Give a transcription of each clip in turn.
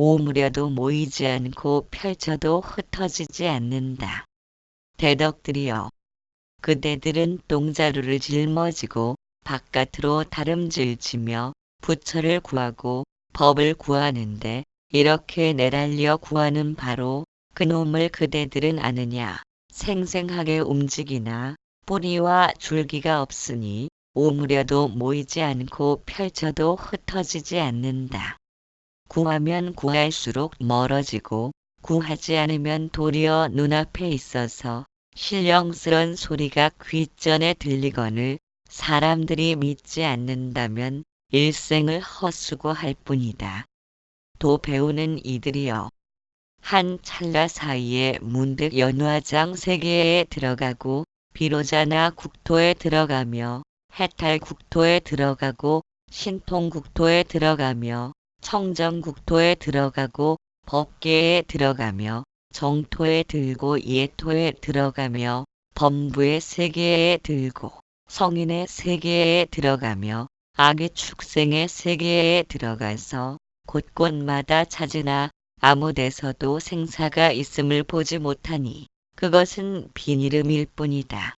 오므려도 모이지 않고 펼쳐도 흩어지지 않는다. 대덕들이여, 그대들은 똥자루를 짊어지고 바깥으로 다름질치며 부처를 구하고 법을 구하는데 이렇게 내달려 구하는 바로 그놈을 그대들은 아느냐. 생생하게 움직이나 뿌리와 줄기가 없으니 오므려도 모이지 않고 펼쳐도 흩어지지 않는다. 구하면 구할수록 멀어지고 구하지 않으면 도리어 눈앞에 있어서 신령스런 소리가 귓전에 들리거늘 사람들이 믿지 않는다면 일생을 헛수고할 뿐이다. 도 배우는 이들이여, 한 찰나 사이에 문득 연화장 세계에 들어가고 비로자나 국토에 들어가며 해탈 국토에 들어가고 신통 국토에 들어가며 청정 국토에 들어가고 법계에 들어가며 정토에 들고 예토에 들어가며 범부의 세계에 들고 성인의 세계에 들어가며 악의 축생의 세계에 들어가서 곳곳마다 찾으나 아무 데서도 생사가 있음을 보지 못하니 그것은 빈이름일 뿐이다.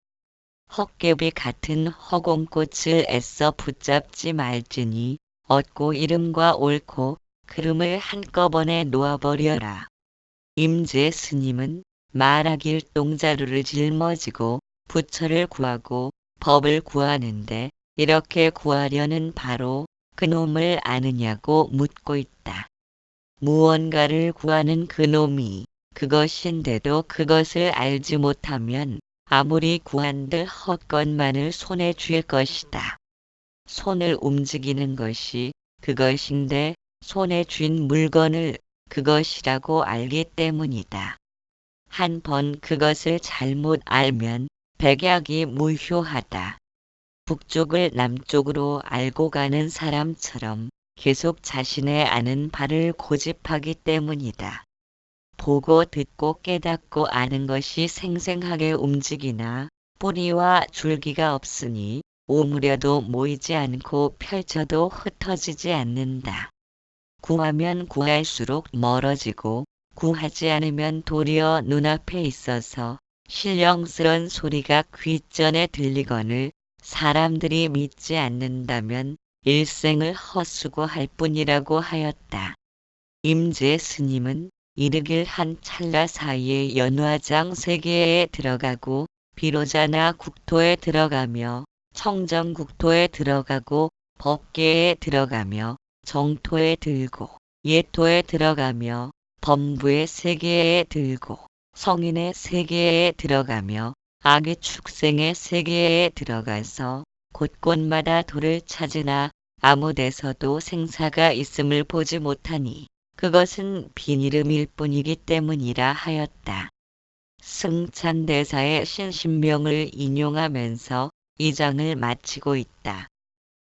헛개비 같은 허공꽃을 애써 붙잡지 말지니 얻고 이름과 옳고 그름을 한꺼번에 놓아버려라. 임재 스님은 말하길 똥자루를 짊어지고 부처를 구하고 법을 구하는데 이렇게 구하려는 바로 그놈을 아느냐고 묻고 있다. 무언가를 구하는 그놈이 그것인데도 그것을 알지 못하면 아무리 구한들 헛것만을 손에 쥘 것이다. 손을 움직이는 것이 그것인데 손에 쥔 물건을 그것이라고 알기 때문이다. 한 번 그것을 잘못 알면 백약이 무효하다. 북쪽을 남쪽으로 알고 가는 사람처럼 계속 자신의 아는 바를 고집하기 때문이다. 보고 듣고 깨닫고 아는 것이 생생하게 움직이나 뿌리와 줄기가 없으니 오므려도 모이지 않고 펼쳐도 흩어지지 않는다. 구하면 구할수록 멀어지고 구하지 않으면 도리어 눈앞에 있어서 신령스런 소리가 귓전에 들리거늘 사람들이 믿지 않는다면 일생을 헛수고할 뿐이라고 하였다. 임재 스님은 이르길 한 찰나 사이에 연화장 세계에 들어가고 비로자나 국토에 들어가며 청정 국토에 들어가고 법계에 들어가며 정토에 들고 예토에 들어가며 범부의 세계에 들고 성인의 세계에 들어가며 악의 축생의 세계에 들어가서 곳곳마다 도를 찾으나 아무 데서도 생사가 있음을 보지 못하니 그것은 빈이름일 뿐이기 때문이라 하였다. 승찬대사의 신신명을 인용하면서 이 장을 마치고 있다.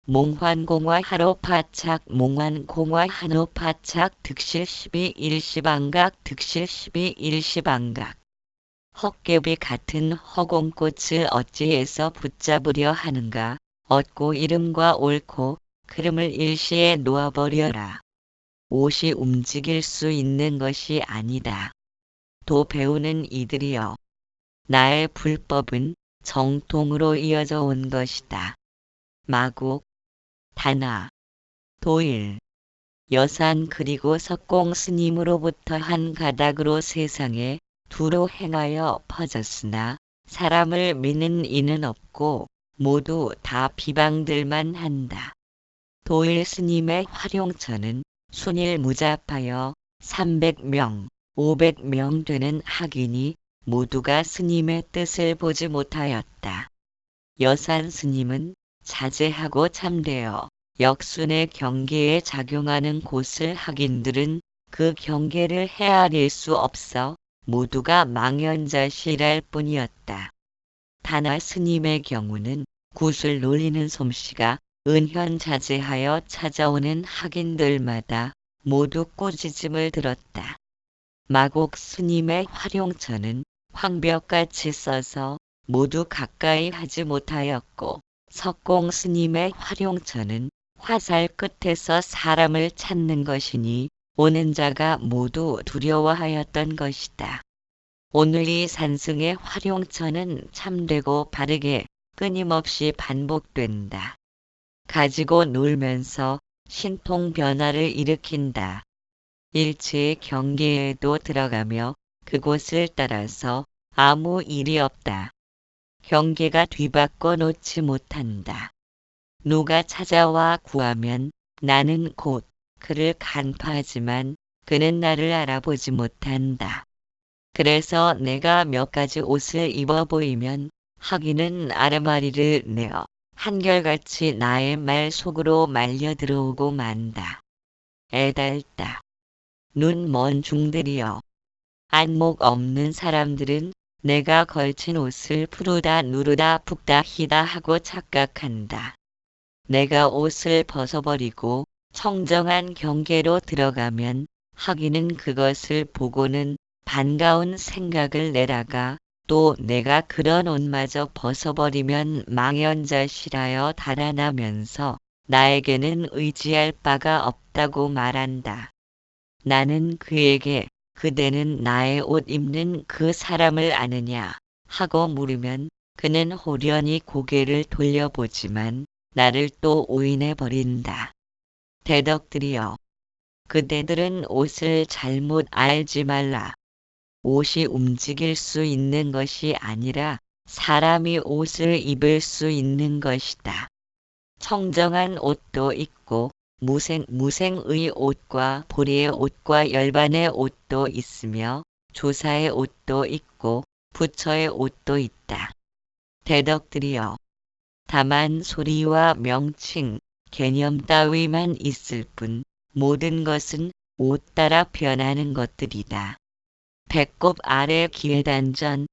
몽환공화 하로파착 몽환공화 한호파착 득실 12 일시방각 득실 12 일시방각 헛개비 같은 허공꽃을 어찌해서 붙잡으려 하는가. 얻고 이름과 옳고 그름을 일시에 놓아버려라. 옷이 움직일 수 있는 것이 아니다. 도 배우는 이들이여, 나의 불법은 정통으로 이어져 온 것이다. 마국, 단화, 도일, 여산 그리고 석공 스님으로부터 한 가닥으로 세상에 두루 행하여 퍼졌으나 사람을 믿는 이는 없고 모두 다 비방들만 한다. 도일 스님의 활용처는 순일무잡하여 300명, 500명 되는 학인이 모두가 스님의 뜻을 보지 못하였다. 여산 스님은 자제하고 참되어 역순의 경계에 작용하는 곳을 학인들은 그 경계를 헤아릴 수 없어 모두가 망연자실할 뿐이었다. 단화 스님의 경우는 굿을 놀리는 솜씨가 은현자제하여 찾아오는 학인들마다 모두 꾸짖음을 들었다. 마곡 스님의 활용처는 황벽같이 써서 모두 가까이 하지 못하였고 석공 스님의 활용처는 화살 끝에서 사람을 찾는 것이니 오는 자가 모두 두려워하였던 것이다. 오늘 이 산승의 활용처는 참되고 바르게 끊임없이 반복된다. 가지고 놀면서 신통 변화를 일으킨다. 일체의 경계에도 들어가며 그곳을 따라서 아무 일이 없다. 경계가 뒤바꿔 놓지 못한다. 누가 찾아와 구하면 나는 곧 그를 간파하지만 그는 나를 알아보지 못한다. 그래서 내가 몇 가지 옷을 입어 보이면 하기는 아르마리를 내어 한결같이 나의 말 속으로 말려 들어오고 만다. 애달다. 눈 먼 중들이여. 안목 없는 사람들은 내가 걸친 옷을 푸르다 누르다 붓다 희다 하고 착각한다. 내가 옷을 벗어버리고 청정한 경계로 들어가면 하기는 그것을 보고는 반가운 생각을 내다가 또 내가 그런 옷마저 벗어버리면 망연자실하여 달아나면서 나에게는 의지할 바가 없다고 말한다. 나는 그에게 그대는 나의 옷 입는 그 사람을 아느냐 하고 물으면 그는 호련히 고개를 돌려보지만 나를 또 오인해 버린다. 대덕들이여. 그대들은 옷을 잘못 알지 말라. 옷이 움직일 수 있는 것이 아니라 사람이 옷을 입을 수 있는 것이다. 청정한 옷도 있고 무생의 옷과 보리의 옷과 열반의 옷도 있으며 조사의 옷도 있고 부처의 옷도 있다. 대덕들이여. 다만 소리와 명칭, 개념 따위만 있을 뿐 모든 것은 옷 따라 변하는 것들이다. 배꼽 아래 기회단전,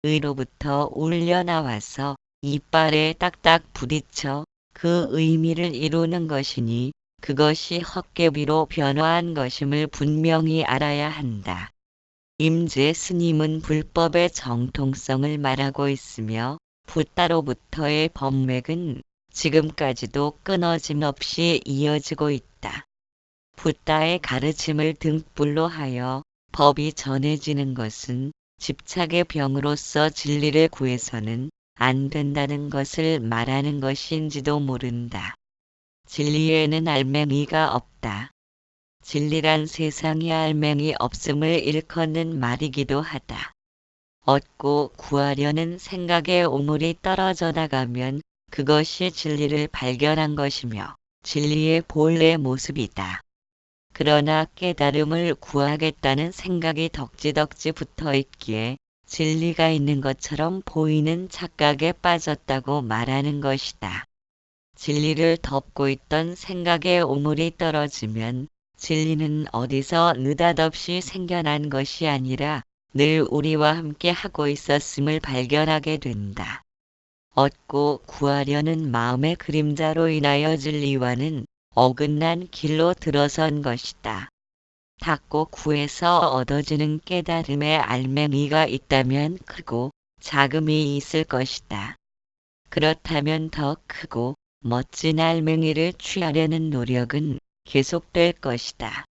의로부터 울려나와서 이빨에 딱딱 부딪혀 그 의미를 이루는 것이니 그것이 헛개비로 변화한 것임을 분명히 알아야 한다. 임재 스님은 불법의 정통성을 말하고 있으며 붓다로부터의 법맥은 지금까지도 끊어짐 없이 이어지고 있다. 붓다의 가르침을 등불로 하여 법이 전해지는 것은 집착의 병으로서 진리를 구해서는 안 된다는 것을 말하는 것인지도 모른다. 진리에는 알맹이가 없다. 진리란 세상에 알맹이 없음을 일컫는 말이기도 하다. 얻고 구하려는 생각의 오물이 떨어져 나가면 그것이 진리를 발견한 것이며 진리의 본래 모습이다. 그러나 깨달음을 구하겠다는 생각이 덕지덕지 붙어 있기에 진리가 있는 것처럼 보이는 착각에 빠졌다고 말하는 것이다. 진리를 덮고 있던 생각의 오물이 떨어지면 진리는 어디서 느닷없이 생겨난 것이 아니라 늘 우리와 함께 하고 있었음을 발견하게 된다. 얻고 구하려는 마음의 그림자로 인하여 진리와는 어긋난 길로 들어선 것이다. 닫고 구해서 얻어지는 깨달음의 알맹이가 있다면 크고 자금이 있을 것이다. 그렇다면 더 크고 멋진 알맹이를 취하려는 노력은 계속될 것이다.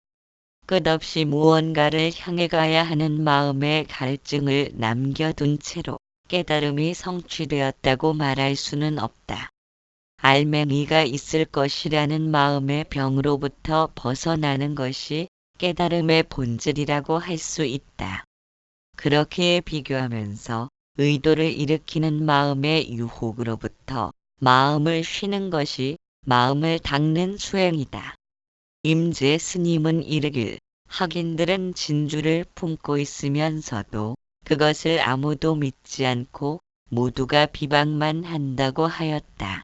끝없이 무언가를 향해 가야 하는 마음의 갈증을 남겨둔 채로 깨달음이 성취되었다고 말할 수는 없다. 알맹이가 있을 것이라는 마음의 병으로부터 벗어나는 것이 깨달음의 본질이라고 할 수 있다. 그렇게 비교하면서 의도를 일으키는 마음의 유혹으로부터 마음을 쉬는 것이 마음을 닦는 수행이다. 임재 스님은 이르길 학인들은 진주를 품고 있으면서도 그것을 아무도 믿지 않고 모두가 비방만 한다고 하였다.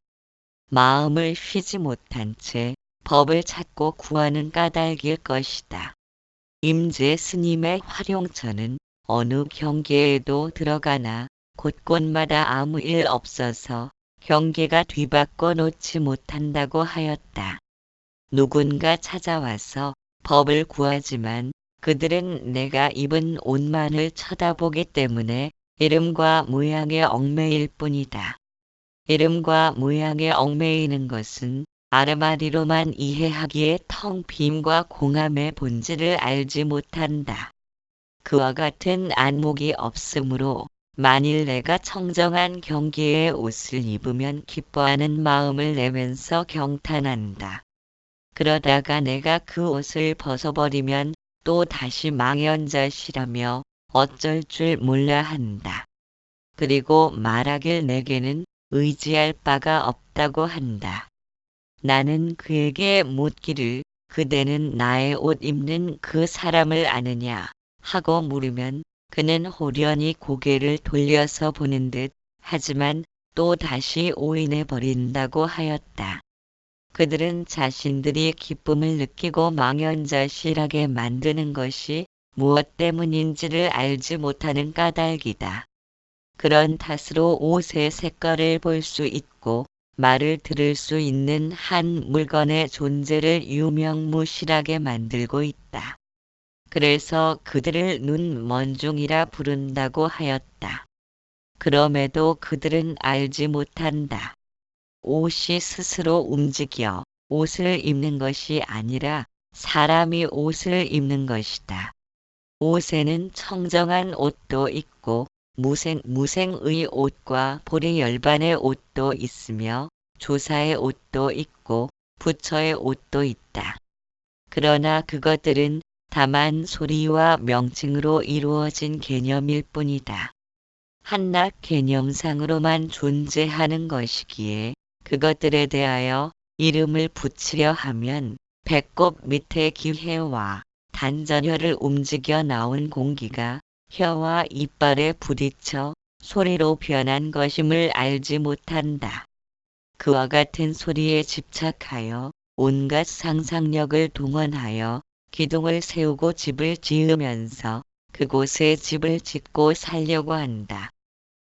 마음을 쉬지 못한 채 법을 찾고 구하는 까닭일 것이다. 임재 스님의 활용처는 어느 경계에도 들어가나 곳곳마다 아무 일 없어서 경계가 뒤바꿔 놓지 못한다고 하였다. 누군가 찾아와서 법을 구하지만 그들은 내가 입은 옷만을 쳐다보기 때문에 이름과 모양에 얽매일 뿐이다. 이름과 모양에 얽매이는 것은 아르마리로만 이해하기에 텅 빔과 공함의 본질을 알지 못한다. 그와 같은 안목이 없으므로 만일 내가 청정한 경계의 옷을 입으면 기뻐하는 마음을 내면서 경탄한다. 그러다가 내가 그 옷을 벗어버리면 또 다시 망연자실하며 어쩔 줄 몰라 한다. 그리고 말하길 내게는 의지할 바가 없다고 한다. 나는 그에게 묻기를 그대는 나의 옷 입는 그 사람을 아느냐 하고 물으면 그는 호련히 고개를 돌려서 보는 듯 하지만 또 다시 오인해 버린다고 하였다. 그들은 자신들이 기쁨을 느끼고 망연자실하게 만드는 것이 무엇 때문인지를 알지 못하는 까닭이다. 그런 탓으로 옷의 색깔을 볼 수 있고 말을 들을 수 있는 한 물건의 존재를 유명무실하게 만들고 있다. 그래서 그들을 눈먼중이라 부른다고 하였다. 그럼에도 그들은 알지 못한다. 옷이 스스로 움직여 옷을 입는 것이 아니라 사람이 옷을 입는 것이다. 옷에는 청정한 옷도 있고 무생의 옷과 보리열반의 옷도 있으며 조사의 옷도 있고 부처의 옷도 있다. 그러나 그것들은 다만 소리와 명칭으로 이루어진 개념일 뿐이다. 한낱 개념상으로만 존재하는 것이기에 그것들에 대하여 이름을 붙이려 하면 배꼽 밑에 기회와 단전혀를 움직여 나온 공기가 혀와 이빨에 부딪혀 소리로 변한 것임을 알지 못한다. 그와 같은 소리에 집착하여 온갖 상상력을 동원하여 기둥을 세우고 집을 지으면서 그곳에 집을 짓고 살려고 한다.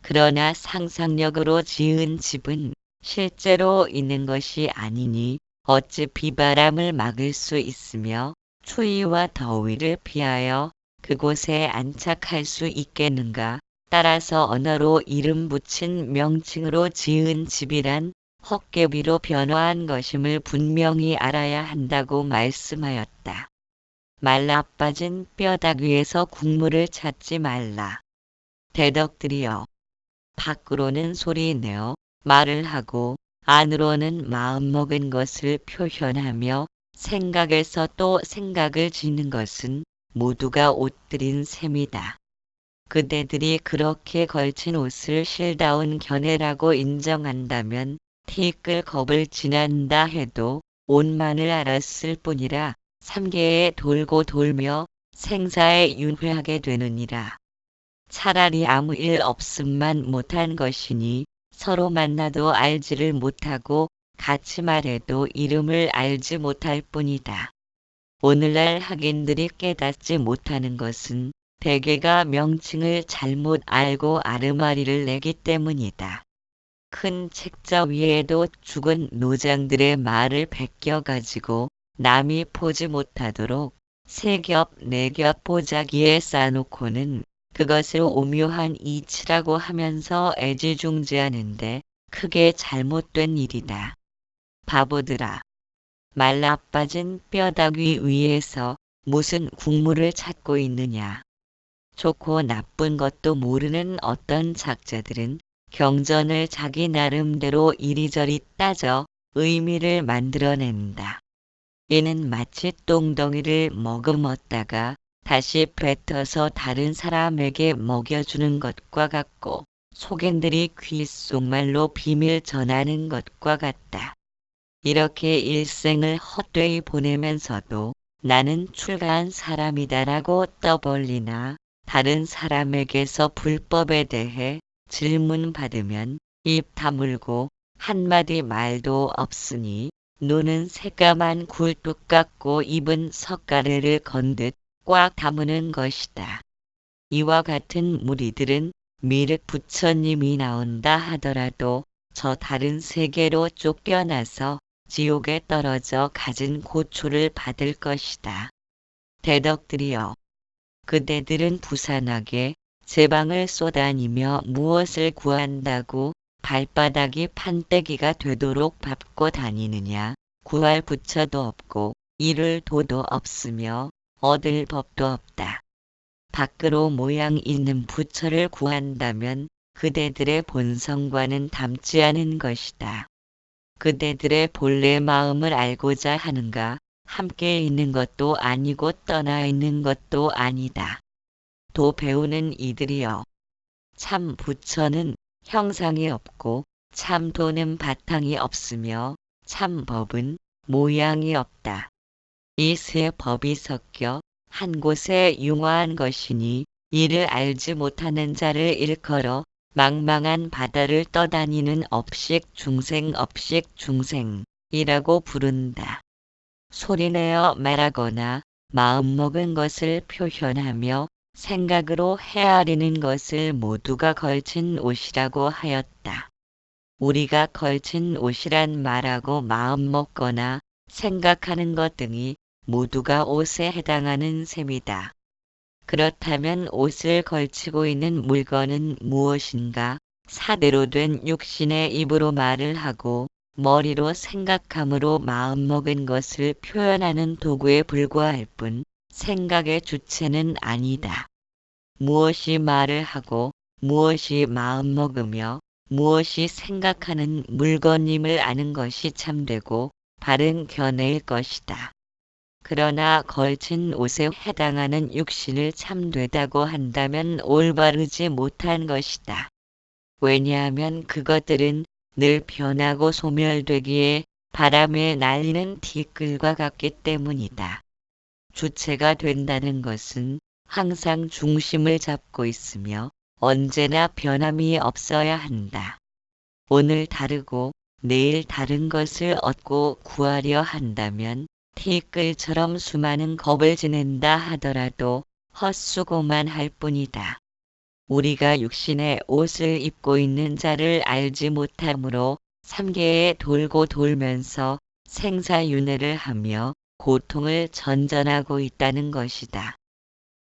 그러나 상상력으로 지은 집은 실제로 있는 것이 아니니 어찌 비바람을 막을 수 있으며 추위와 더위를 피하여 그곳에 안착할 수 있겠는가? 따라서 언어로 이름 붙인 명칭으로 지은 집이란 헛개비로 변화한 것임을 분명히 알아야 한다고 말씀하였다. 말라빠진 뼈다귀 위에서 국물을 찾지 말라. 대덕들이여. 밖으로는 소리내어 말을 하고 안으로는 마음먹은 것을 표현하며 생각에서 또 생각을 짓는 것은 모두가 옷들인 셈이다. 그대들이 그렇게 걸친 옷을 실다운 견해라고 인정한다면 티끌 겁을 지난다 해도 옷만을 알았을 뿐이라 삼계에 돌고 돌며 생사에 윤회하게 되느니라. 차라리 아무 일 없음만 못한 것이니 서로 만나도 알지를 못하고 같이 말해도 이름을 알지 못할 뿐이다. 오늘날 학인들이 깨닫지 못하는 것은 대개가 명칭을 잘못 알고 아르마리를 내기 때문이다. 큰 책자 위에도 죽은 노장들의 말을 베껴가지고 남이 보지 못하도록 세 겹, 네 겹 보자기에 쌓아놓고는 그것을 오묘한 이치라고 하면서 애지중지하는데 크게 잘못된 일이다. 바보들아. 말라빠진 뼈다귀 위에서 무슨 국물을 찾고 있느냐. 좋고 나쁜 것도 모르는 어떤 작자들은 경전을 자기 나름대로 이리저리 따져 의미를 만들어낸다. 이는 마치 똥덩이를 머금었다가 다시 뱉어서 다른 사람에게 먹여주는 것과 같고 속인들이 귓속말로 비밀 전하는 것과 같다. 이렇게 일생을 헛되이 보내면서도 나는 출가한 사람이다라고 떠벌리나 다른 사람에게서 불법에 대해 질문받으면 입 다물고 한마디 말도 없으니 눈은 새까만 굴뚝 같고 입은 석가래를 건 듯 꽉 다무는 것이다. 이와 같은 무리들은 미륵 부처님이 나온다 하더라도 저 다른 세계로 쫓겨나서 지옥에 떨어져 갖은 고초를 받을 것이다. 대덕들이여. 그대들은 부산하게 제방을 쏘다니며 무엇을 구한다고 발바닥이 판때기가 되도록 밟고 다니느냐. 구할 부처도 없고 이를 도도 없으며 얻을 법도 없다. 밖으로 모양 있는 부처를 구한다면 그대들의 본성과는 닮지 않은 것이다. 그대들의 본래 마음을 알고자 하는가, 함께 있는 것도 아니고 떠나 있는 것도 아니다. 도 배우는 이들이여. 참 부처는 형상이 없고 참 도는 바탕이 없으며 참 법은 모양이 없다. 이 세 법이 섞여 한 곳에 융화한 것이니 이를 알지 못하는 자를 일컬어 망망한 바다를 떠다니는 업식 중생이라고 부른다. 소리내어 말하거나 마음먹은 것을 표현하며 생각으로 헤아리는 것을 모두가 걸친 옷이라고 하였다. 우리가 걸친 옷이란 말하고 마음먹거나 생각하는 것 등이 모두가 옷에 해당하는 셈이다. 그렇다면 옷을 걸치고 있는 물건은 무엇인가? 사대로 된 육신의 입으로 말을 하고 머리로 생각함으로 마음먹은 것을 표현하는 도구에 불과할 뿐 생각의 주체는 아니다. 무엇이 말을 하고 무엇이 마음먹으며 무엇이 생각하는 물건임을 아는 것이 참되고 바른 견해일 것이다. 그러나 걸친 옷에 해당하는 육신을 참되다고 한다면 올바르지 못한 것이다. 왜냐하면 그것들은 늘 변하고 소멸되기에 바람에 날리는 티끌과 같기 때문이다. 주체가 된다는 것은 항상 중심을 잡고 있으며 언제나 변함이 없어야 한다. 오늘 다르고 내일 다른 것을 얻고 구하려 한다면 티끌처럼 수많은 겁을 지낸다 하더라도 헛수고만 할 뿐이다. 우리가 육신의 옷을 입고 있는 자를 알지 못하므로 삼계에 돌고 돌면서 생사윤회를 하며 고통을 전전하고 있다는 것이다.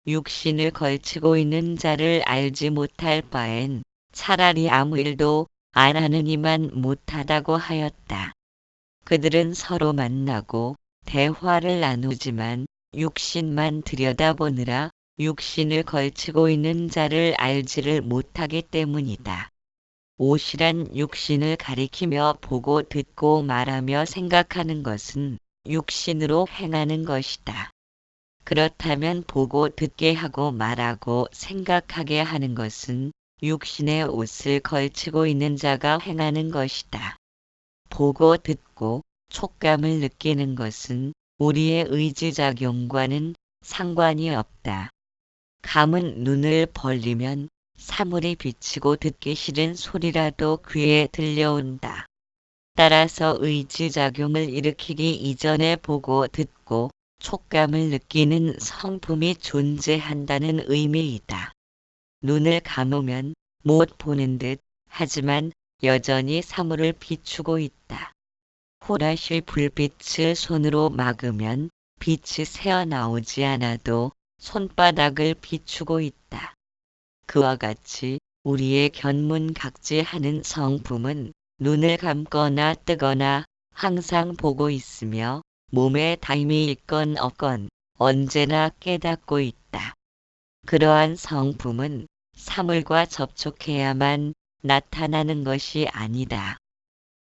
육신을 걸치고 있는 자를 알지 못할 바엔 차라리 아무 일도 안 하는 이만 못하다고 하였다. 그들은 서로 만나고 대화를 나누지만 육신만 들여다보느라 육신을 걸치고 있는 자를 알지를 못하기 때문이다. 옷이란 육신을 가리키며 보고 듣고 말하며 생각하는 것은 육신으로 행하는 것이다. 그렇다면 보고 듣게 하고 말하고 생각하게 하는 것은 육신의 옷을 걸치고 있는 자가 행하는 것이다. 보고 듣고 촉감을 느끼는 것은 우리의 의지작용과는 상관이 없다. 감은 눈을 벌리면 사물이 비치고 듣기 싫은 소리라도 귀에 들려온다. 따라서 의지작용을 일으키기 이전에 보고 듣고 촉감을 느끼는 성품이 존재한다는 의미이다. 눈을 감으면 못 보는 듯 하지만 여전히 사물을 비추고 있다. 후라시 불빛을 손으로 막으면 빛이 새어나오지 않아도 손바닥을 비추고 있다. 그와 같이 우리의 견문각지하는 성품은 눈을 감거나 뜨거나 항상 보고 있으며 몸에 다임이 있건 없건 언제나 깨닫고 있다. 그러한 성품은 사물과 접촉해야만 나타나는 것이 아니다.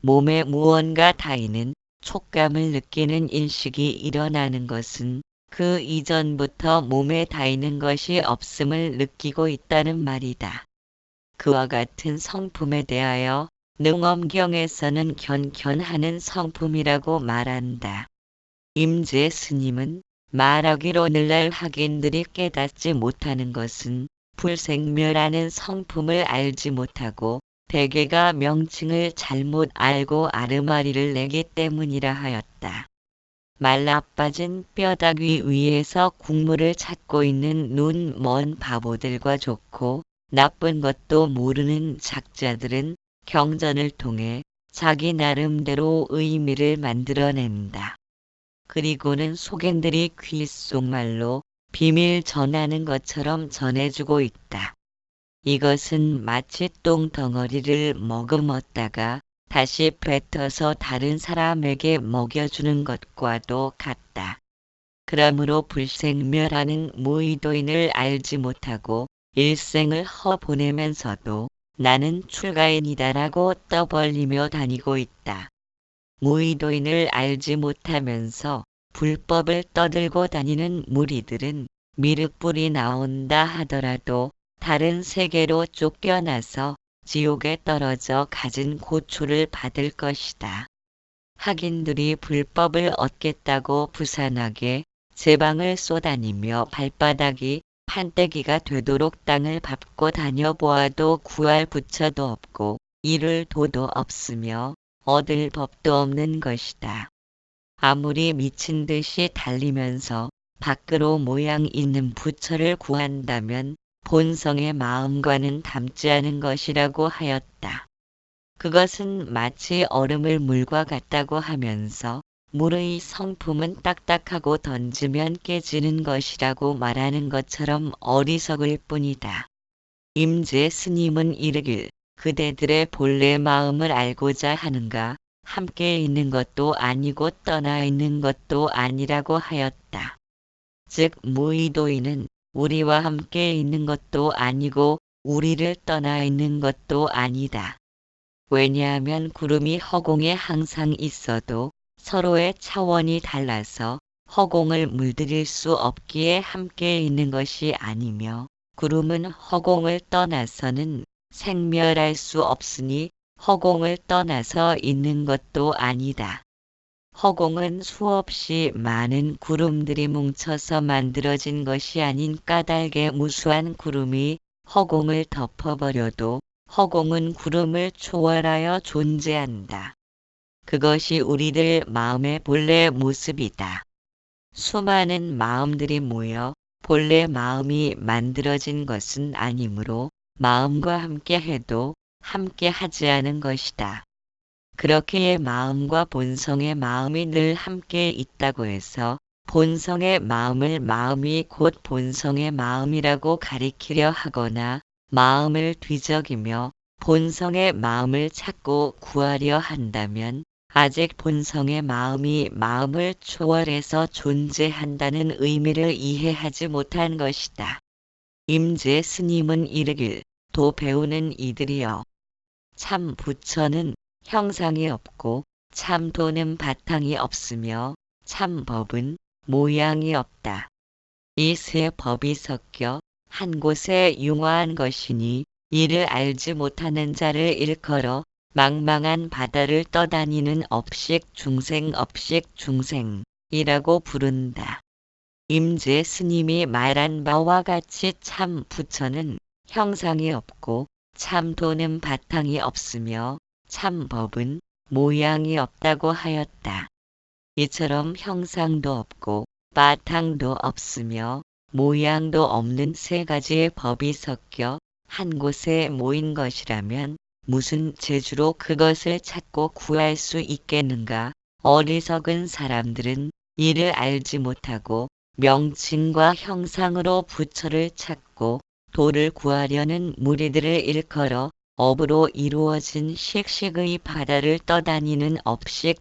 몸에 무언가 닿이는 촉감을 느끼는 인식이 일어나는 것은 그 이전부터 몸에 닿이는 것이 없음을 느끼고 있다는 말이다. 그와 같은 성품에 대하여 능엄경에서는 견견하는 성품이라고 말한다. 임재 스님은 말하기로 늘날 학인들이 깨닫지 못하는 것은 불생멸하는 성품을 알지 못하고 대개가 명칭을 잘못 알고 아르마리를 내기 때문이라 하였다. 말라빠진 뼈다귀 위에서 국물을 찾고 있는 눈 먼 바보들과 좋고 나쁜 것도 모르는 작자들은 경전을 통해 자기 나름대로 의미를 만들어낸다. 그리고는 속엔들이 귓속말로 비밀 전하는 것처럼 전해주고 있다. 이것은 마치 똥덩어리를 머금었다가 다시 뱉어서 다른 사람에게 먹여주는 것과도 같다. 그러므로 불생멸하는 무의도인을 알지 못하고 일생을 허보내면서도 나는 출가인이다라고 떠벌리며 다니고 있다. 무의도인을 알지 못하면서 불법을 떠들고 다니는 무리들은 미륵불이 나온다 하더라도 다른 세계로 쫓겨나서 지옥에 떨어져 갖은 고초를 받을 것이다. 학인들이 불법을 얻겠다고 부산하게 제방을 쏘다니며 발바닥이 판때기가 되도록 땅을 밟고 다녀보아도 구할 부처도 없고 이룰 도도 없으며 얻을 법도 없는 것이다. 아무리 미친 듯이 달리면서 밖으로 모양 있는 부처를 구한다면 본성의 마음과는 닮지 않은 것이라고 하였다. 그것은 마치 얼음을 물과 같다고 하면서 물의 성품은 딱딱하고 던지면 깨지는 것이라고 말하는 것처럼 어리석을 뿐이다. 임재 스님은 이르길 그대들의 본래 마음을 알고자 하는가 함께 있는 것도 아니고 떠나 있는 것도 아니라고 하였다. 즉 무의도인은 우리와 함께 있는 것도 아니고 우리를 떠나 있는 것도 아니다. 왜냐하면 구름이 허공에 항상 있어도 서로의 차원이 달라서 허공을 물들일 수 없기에 함께 있는 것이 아니며 구름은 허공을 떠나서는 생멸할 수 없으니 허공을 떠나서 있는 것도 아니다. 허공은 수없이 많은 구름들이 뭉쳐서 만들어진 것이 아닌 까닭에 무수한 구름이 허공을 덮어버려도 허공은 구름을 초월하여 존재한다. 그것이 우리들 마음의 본래 모습이다. 수많은 마음들이 모여 본래 마음이 만들어진 것은 아니므로 마음과 함께 해도 함께 하지 않은 것이다. 그렇기에 마음과 본성의 마음이 늘 함께 있다고 해서 본성의 마음을 마음이 곧 본성의 마음이라고 가리키려 하거나 마음을 뒤적이며 본성의 마음을 찾고 구하려 한다면 아직 본성의 마음이 마음을 초월해서 존재한다는 의미를 이해하지 못한 것이다. 임재 스님은 이르길 도 배우는 이들이여 참 부처는 형상이 없고 참 도는 바탕이 없으며 참 법은 모양이 없다. 이 세 법이 섞여 한 곳에 융화한 것이니 이를 알지 못하는 자를 일컬어 망망한 바다를 떠다니는 업식 중생이라고 부른다. 임재 스님이 말한 바와 같이 참 부처는 형상이 없고 참 도는 바탕이 없으며 참 법은 모양이 없다고 하였다. 이처럼 형상도 없고 바탕도 없으며 모양도 없는 세 가지의 법이 섞여 한 곳에 모인 것이라면 무슨 재주로 그것을 찾고 구할 수 있겠는가? 어리석은 사람들은 이를 알지 못하고 명칭과 형상으로 부처를 찾고 도를 구하려는 무리들을 일컬어 업으로 이루어진 식식의 바다를 떠다니는 업식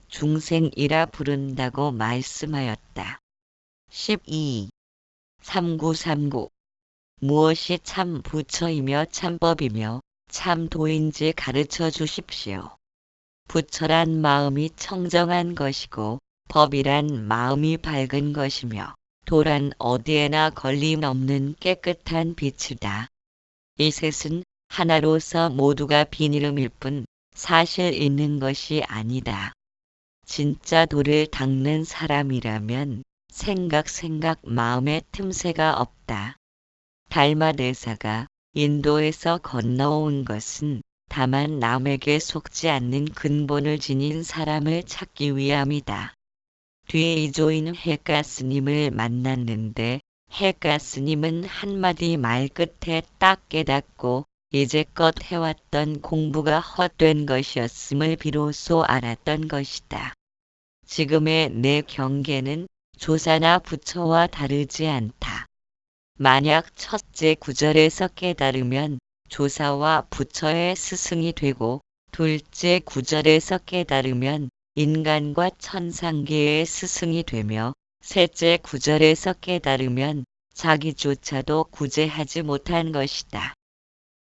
중생이라 부른다고 말씀하였다. 12. 3939 무엇이 참 부처이며 참법이며 참도인지 가르쳐 주십시오. 부처란 마음이 청정한 것이고 법이란 마음이 밝은 것이며 도란 어디에나 걸림없는 깨끗한 빛이다. 이 셋은 하나로서 모두가 빈이름일 뿐 사실 있는 것이 아니다. 진짜 도를 닦는 사람이라면 생각 마음에 틈새가 없다. 달마대사가 인도에서 건너온 것은 다만 남에게 속지 않는 근본을 지닌 사람을 찾기 위함이다. 뒤에 이조인 해가스님을 만났는데 해가스님은 한마디 말 끝에 딱 깨닫고 이제껏 해왔던 공부가 헛된 것이었음을 비로소 알았던 것이다. 지금의 내 경계는 조사나 부처와 다르지 않다. 만약 첫째 구절에서 깨달으면 조사와 부처의 스승이 되고 둘째 구절에서 깨달으면 인간과 천상계의 스승이 되며 셋째 구절에서 깨달으면 자기조차도 구제하지 못한 것이다.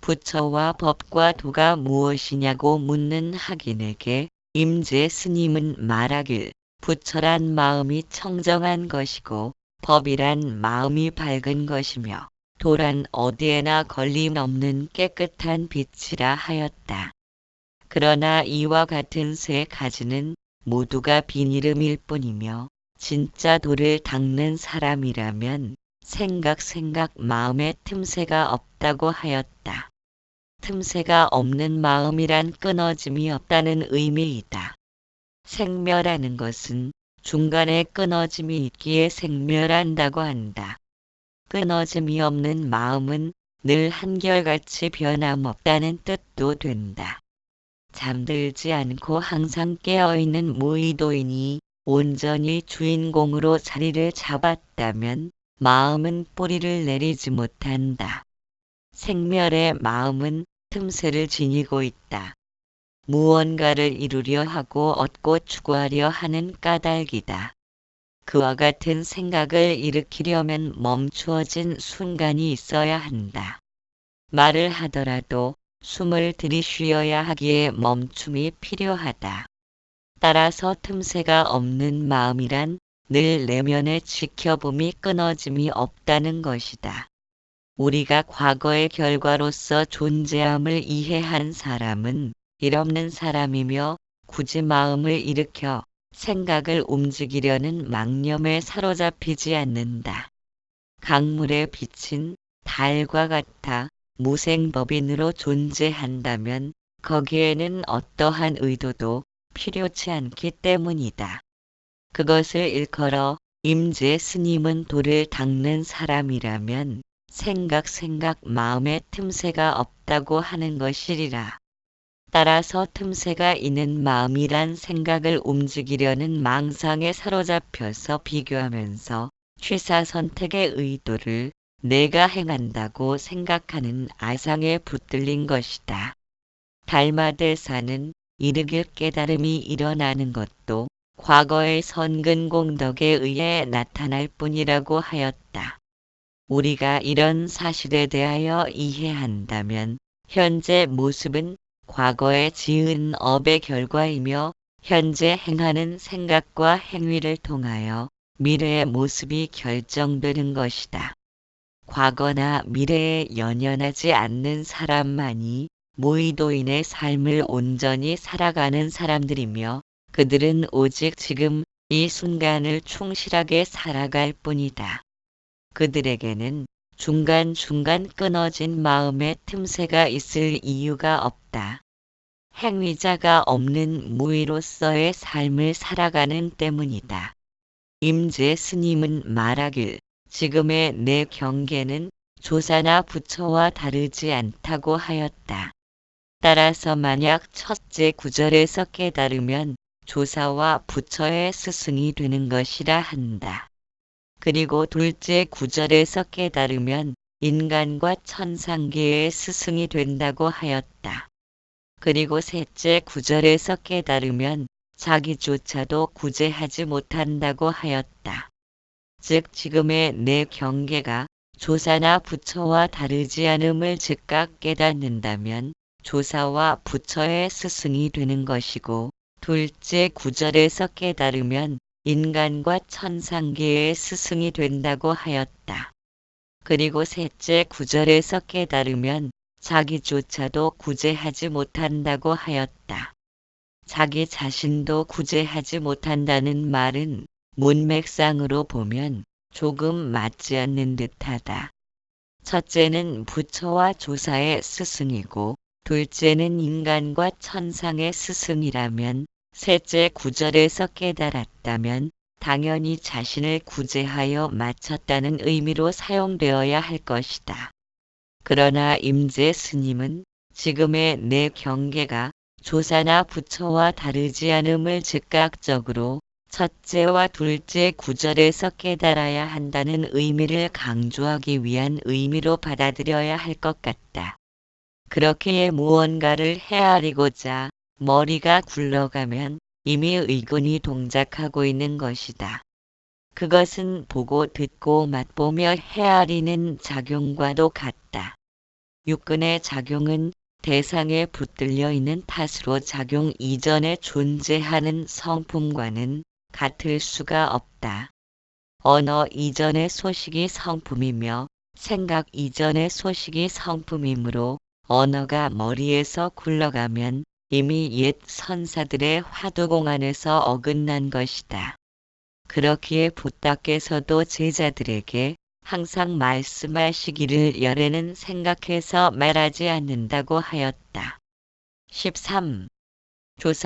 부처와 법과 도가 무엇이냐고 묻는 학인에게 임재 스님은 말하길 부처란 마음이 청정한 것이고 법이란 마음이 밝은 것이며 도란 어디에나 걸림없는 깨끗한 빛이라 하였다. 그러나 이와 같은 세 가지는 모두가 빈이름일 뿐이며 진짜 도를 닦는 사람이라면 생각 마음에 틈새가 없다고 하였다. 틈새가 없는 마음이란 끊어짐이 없다는 의미이다. 생멸하는 것은 중간에 끊어짐이 있기에 생멸한다고 한다. 끊어짐이 없는 마음은 늘 한결같이 변함없다는 뜻도 된다. 잠들지 않고 항상 깨어있는 무의도인이 온전히 주인공으로 자리를 잡았다면 마음은 뿌리를 내리지 못한다. 생멸의 마음은 틈새를 지니고 있다. 무언가를 이루려 하고 얻고 추구하려 하는 까닭이다. 그와 같은 생각을 일으키려면 멈추어진 순간이 있어야 한다. 말을 하더라도 숨을 들이쉬어야 하기에 멈춤이 필요하다. 따라서 틈새가 없는 마음이란 늘 내면의 지켜봄이 끊어짐이 없다는 것이다. 우리가 과거의 결과로서 존재함을 이해한 사람은 일 없는 사람이며 굳이 마음을 일으켜 생각을 움직이려는 망념에 사로잡히지 않는다. 강물에 비친 달과 같아 무생법인으로 존재한다면 거기에는 어떠한 의도도 필요치 않기 때문이다. 그것을 일컬어 임재 스님은 도를 닦는 사람이라면 생각 마음에 틈새가 없다고 하는 것이리라. 따라서 틈새가 있는 마음이란 생각을 움직이려는 망상에 사로잡혀서 비교하면서 취사선택의 의도를 내가 행한다고 생각하는 아상에 붙들린 것이다. 달마대사는 이르길 깨달음이 일어나는 것도 과거의 선근공덕에 의해 나타날 뿐이라고 하였다. 우리가 이런 사실에 대하여 이해한다면 현재 모습은 과거에 지은 업의 결과이며 현재 행하는 생각과 행위를 통하여 미래의 모습이 결정되는 것이다. 과거나 미래에 연연하지 않는 사람만이 무의도인의 삶을 온전히 살아가는 사람들이며 그들은 오직 지금 이 순간을 충실하게 살아갈 뿐이다. 그들에게는 중간중간 끊어진 마음의 틈새가 있을 이유가 없다. 행위자가 없는 무의로서의 삶을 살아가는 때문이다. 임재 스님은 말하길 지금의 내 경계는 조사나 부처와 다르지 않다고 하였다. 따라서 만약 첫째 구절에서 깨달으면 조사와 부처의 스승이 되는 것이라 한다. 그리고 둘째 구절에서 깨달으면 인간과 천상계의 스승이 된다고 하였다. 그리고 셋째 구절에서 깨달으면 자기조차도 구제하지 못한다고 하였다. 즉 지금의 내 경계가 조사나 부처와 다르지 않음을 즉각 깨닫는다면 조사와 부처의 스승이 되는 것이고 둘째 구절에서 깨달으면 인간과 천상계의 스승이 된다고 하였다. 그리고 셋째 구절에서 깨달으면 자기조차도 구제하지 못한다고 하였다. 자기 자신도 구제하지 못한다는 말은 문맥상으로 보면 조금 맞지 않는 듯하다. 첫째는 부처와 조사의 스승이고 둘째는 인간과 천상의 스승이라면 셋째 구절에서 깨달았다면 당연히 자신을 구제하여 마쳤다는 의미로 사용되어야 할 것이다. 그러나 임재 스님은 지금의 내 경계가 조사나 부처와 다르지 않음을 즉각적으로 첫째와 둘째 구절에서 깨달아야 한다는 의미를 강조하기 위한 의미로 받아들여야 할 것 같다. 그렇게 무언가를 헤아리고자 머리가 굴러가면 이미 의군이 동작하고 있는 것이다. 그것은 보고 듣고 맛보며 헤아리는 작용과도 같다. 육근의 작용은 대상에 붙들려 있는 탓으로 작용 이전에 존재하는 성품과는 같을 수가 없다. 언어 이전의 소식이 성품이며 생각 이전의 소식이 성품이므로 언어가 머리에서 굴러가면 이미 옛 선사들의 화두공 안에서 어긋난 것이다. 그렇기에 부다께서도 제자들에게 항상 말씀하시기를 열에는 생각해서 말하지 않는다고 하였다. 13. 조사